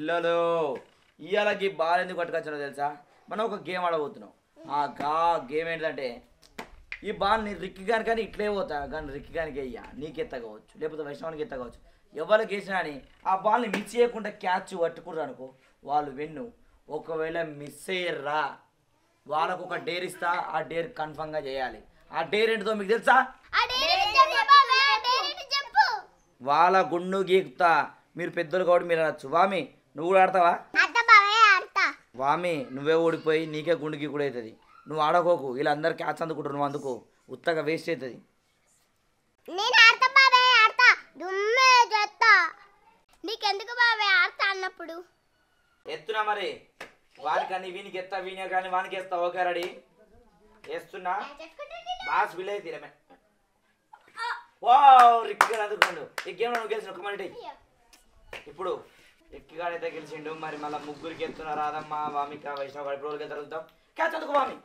పిల్లలు ఇవాళకి బాల్ ఎందుకు పట్టుకొచ్చానో తెలుసా? మనం ఒక గేమ్ ఆడబోతున్నాం. గేమ్ ఏంటంటే ఈ బాల్ని రిక్కి గాని కానీ ఇట్లే పోతా కానీ రిక్కి గానికి వెయ్యా నీకు ఎత్తగవచ్చు, లేకపోతే వైష్ణవానికి ఎత్తగవచ్చు. ఎవరికి వేసినా అని ఆ బాల్ని మిస్ చేయకుండా క్యాచ్ పట్టుకుర్రు అనుకో వాళ్ళు విన్ను. ఒకవేళ మిస్ అయ్యర్రా వాళ్ళకు ఒక డేర్ ఇస్తా, ఆ డేర్ కన్ఫర్మ్గా చేయాలి. ఆ డేర్ ఏంటిదో మీకు తెలుసా? వాళ్ళ గుండు గీకుతా. మీరు పెద్దలు కాబట్టి మీరు అనొచ్చు. వామి నువ్వు కూడా ఆడతావా? వామి నువ్వే ఓడిపోయి నీకే గుండు గీకుడు అవుతుంది. నువ్వు ఆడకోకు, వీళ్ళందరూ క్యాచ్ అందుకుంటారు, నువ్వు అందుకో, ఉత్తగా వేస్ట్ అవుతుంది. నీకెందుకు బాబాయ్ ఆడతా అన్నప్పుడు ఎత్తున్నా మరి వానికని వీనికి ఎత్తా, వీని కానీ వానికి వేస్తా. ఓకే రెడీ వేస్తున్నా. బాస్ విలే తీరమే. వా రిక్కిగా అందుకుండు. ఈ గేమ్ నువ్వు గెలిచిన ఒక మనిటి. ఇప్పుడు రిక్కిగాడైతే గెలిచిండు. మరి మళ్ళీ ముగ్గురికి ఎత్తున్నా. రాధమ్మ, వామిక, వైష్ణవ్ ఇప్పుడు రోజులు జరుగుతాం. క్యాచ్ అందుకు వామి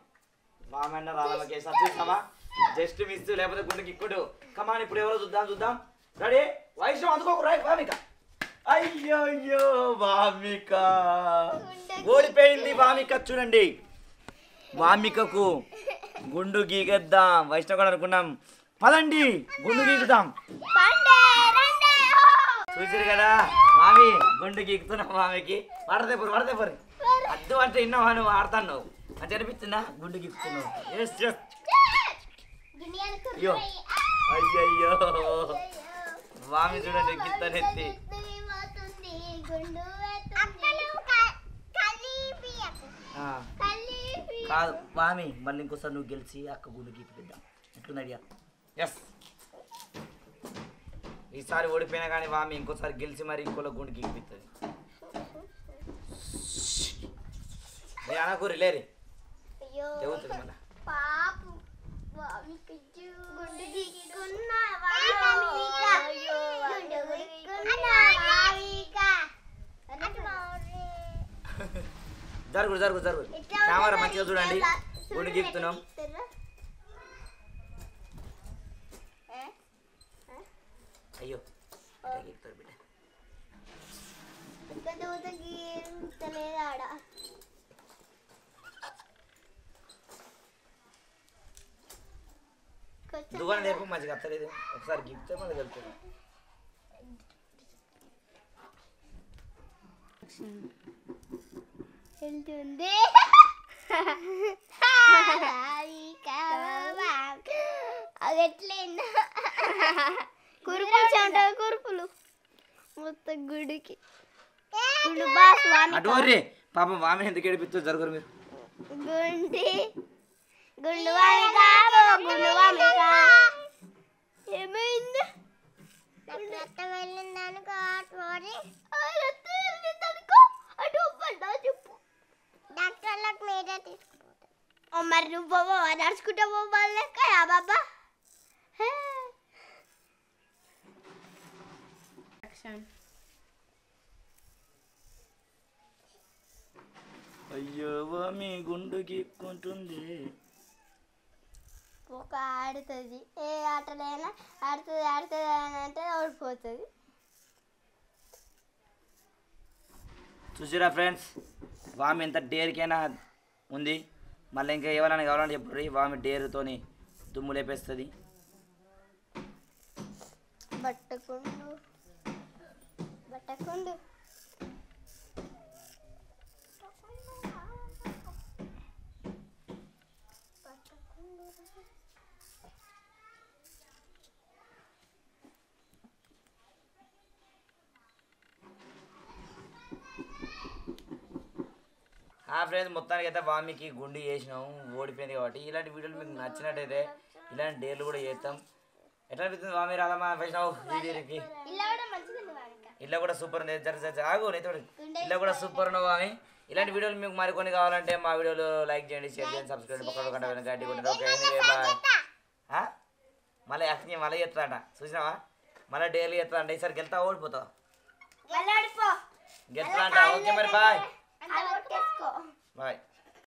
వామి అన్న రాధమ్మకి వేస్తా. చూసామా జస్ట్ మిస్, లేకపోతే గుండెకి ఇక్కుడు. కమాన్ ఇప్పుడు ఎవరో చూద్దాం. రెడీ వైష్ణవ్ అందుకోకు. రైట్ వామిక. అయ్యో అయ్యో వామిక ఓడిపోయింది. వామిక చూడండి, వామికకు గుండు గీగేద్దాం. వైష్ణవ్ కూడా అనుకున్నాం, పదండి గుండు గీకుదాం. చూసారు కదా మామి గుండు గీకుతున్నాం. మామికి పడదేపరు అద్దు అంటే విన్నావా? నువ్వు ఆడతాను అని అనిపిస్తుందా? గుండు గీకుతున్నావు. అయ్యో అయ్యయ్యో మామి చూడండి గిత్తనెత్తి. కాదు మామి మళ్ళీ ఇంకోసారి నువ్వు గెలిచి అక్క గుండు గీపిద్దాం. ఎట్లున్నాడియా? ఎస్ ఈసారి ఓడిపోయినా కానీ వామి ఇంకోసారి గెలిచి మరి ఇంకోలో గుండు గీపిస్తుంది. నేను అనకూరి లేరి చెబుతుంది మళ్ళా. జరుగు కెమెరా మంచిగా చూడండి. గుండు గీపుతున్నాం. అయ్యో గీపుతారు బిడ్డ. దువ్వన లేపు మంచిగా అత్తలేదు. ఒకసారి గీపితే మళ్ళీ వెళ్తుంది. వెళ్తుంది అది ఎట్లయిందా? కురుపులు మొత్తం గుడికి అటువర్రే పాపం వామి ఎందుకు ఏడిపిస్తూ జరుగురు మీరు. గుండు ఏమైంది? చెప్పు డాక్టర్లకు మీరే తీసుకుపోతా. మరి నువ్వు నడుచుకుంటా పోవాలి లెక్క బాబా. అయ్యో వామి గుండు గీక్కుంటుంది. ఒక ఆడుతుంది, ఏ ఆటలైనా ఆడుతుంది అని అంటే ఓడిపోతుంది. చూసిరా ఫ్రెండ్స్, వామి ఎంత డేర్కైనా ఉంది. మళ్ళీ ఇంకా ఏమైనా కావాలని చెప్పు. వామి డేరుతోని దుమ్ము లేపేస్తుంది. బట్టకుండు ఫ్రెండ్స్ మొత్తానికి అయితే వామికి గుండు చేసినాము, ఓడిపోయింది కాబట్టి. ఇలాంటి వీడియోలు మీకు నచ్చినట్టయితే ఇలాంటి డేర్లు కూడా చేస్తాం. ఎట్లా అనిపిస్తుంది వామి రాధమ్మా వైష్ణవ్? వీడియోకి ఇల్లు కూడా సూపర్ ఉంది. ఆగు ఇల్లు కూడా సూపర్ ఉన్నావు వామి. ఇలాంటి వీడియోలు మీకు మరికొన్ని కావాలంటే మా వీడియోలు లైక్ చేయండి, షేర్ చేయండి, సబ్స్క్రైబ్ పక్కన గంట గడ్డి కొట్టండి. Okay bye. మళ్ళీ యాక్టింగ్ మళ్ళీ చెప్తాడ చూసినావా? మళ్ళీ డైలీ చెప్తా అంటే ఈసారి గెలుతా ఓడిపోతావు గెలుతా అంట. ఓకే మరి బాయ్ బాయ్.